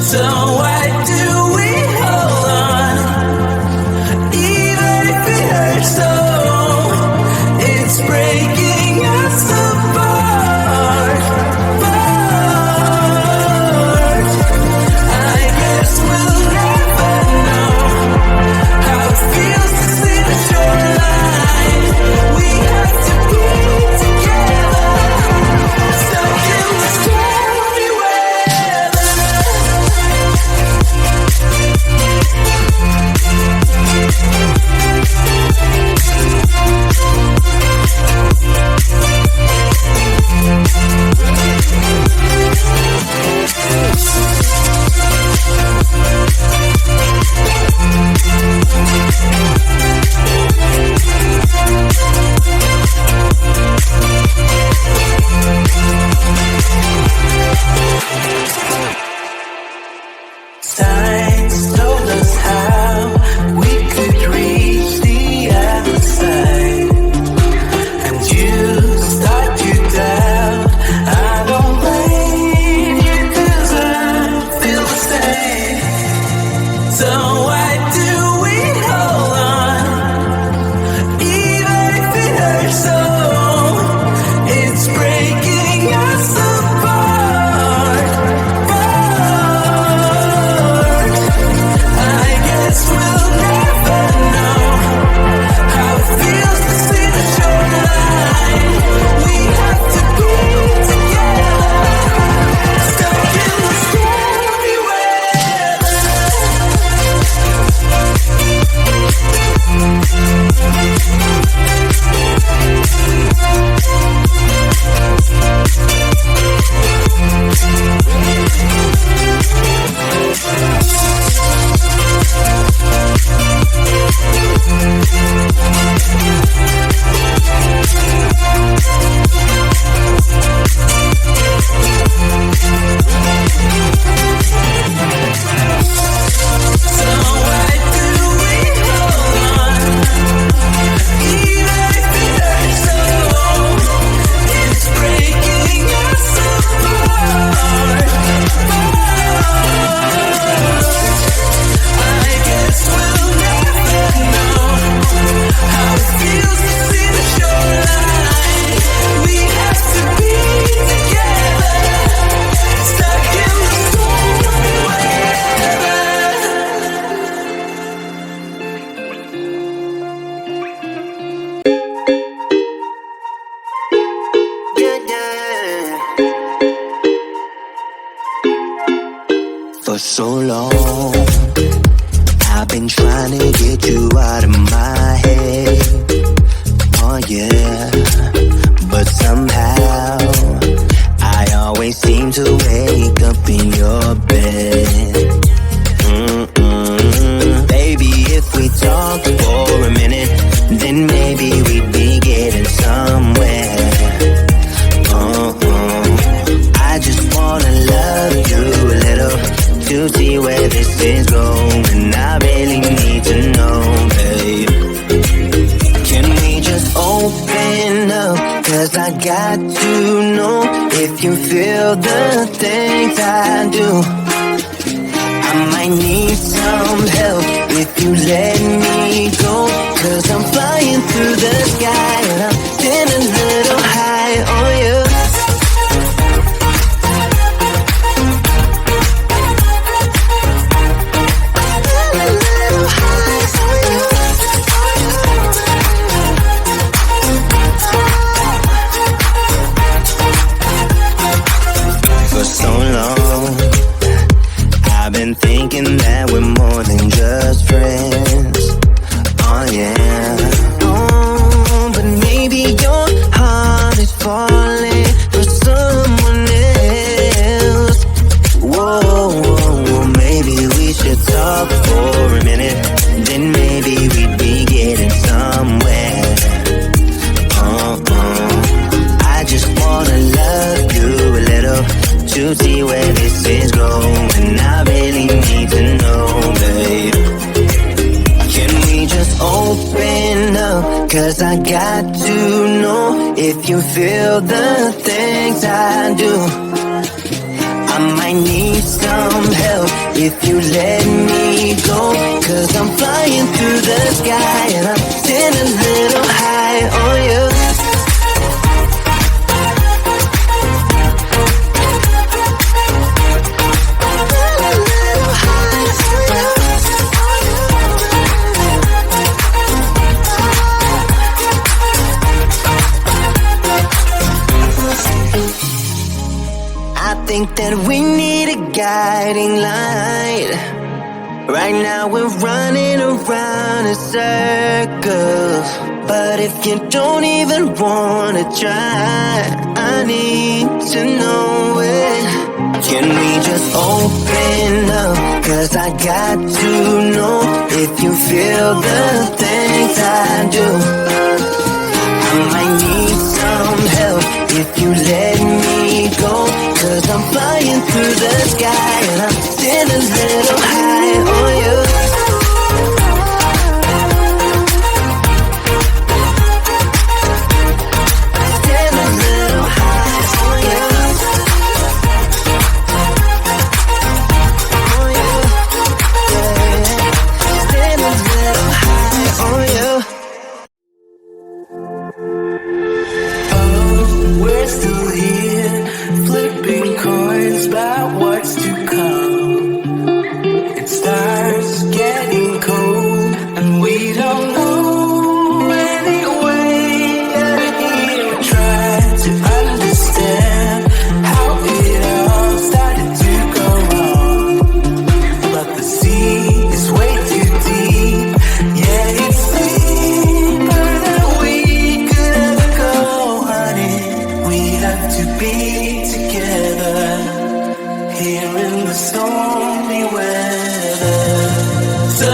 So why do we hold on, even if it hurts so? It's breaking us apart. I guess we'll never know how it feels to see the shoreline. We have to be together, stuck in the stormy weather. Signs told us how we could reach the other side, and you start to doubt. I don't blame you, 'cause I feel the same. So why do we hold on, even if it hurts so? It's breaking us apart. I guess we'll never know how it feels to see the shoreline. We have to be together, stuck in the stormy weather. So why do we hold on, even if it hurts so? It's breaking us apart. I guess we'll never know how it feels to see the shoreline. We have to be together, stuck in the stormy weather. For so long, I've been trying to get you out of my head. Oh yeah, but somehow I always seem to wake up in your bed. Baby, if we talk for a minute, then maybe we'd be getting somewhere. I just wanna love you a little to see where this is going. I really need to know, babe. Can we just open up? 'Cause I got to know if you feel the things I do. I might need some help if you let me go. 'Cause I'm flying through the sky and I'm getting a little high on you. For so long, I've been thinking that we're more than just friends. Oh yeah. Oh, but maybe your heart is falling for someone else. Whoa, maybe we should talk for a minute. Then maybe we'd be getting somewhere. I just wanna love you a little to see where this is going. I really need to know, babe. Can we just open up? 'Cause I got to know if you feel the things I do. I might need some help if you let me go. Cause I'm flying through the sky and I'm sitting a little high on you. I think that we need a guiding light. Right now we're running around in circles. But if you don't even wanna try, I need to know it. Can we just open up? Cause I got to know if you feel the things I do. I might need some help if you let me go. Cause I'm flying through the sky and I'm still a little high on you. Still a little high on you. On you. Yeah. Still a little high on you. We're still here, flipping coins about what's to come. It starts getting cold, and we don't know any way out of here. We try to understand how it all started to go wrong, but the sea is way too deep. Yeah, it's deeper than we could ever go, honey. We have to be together here in the stormy weather. So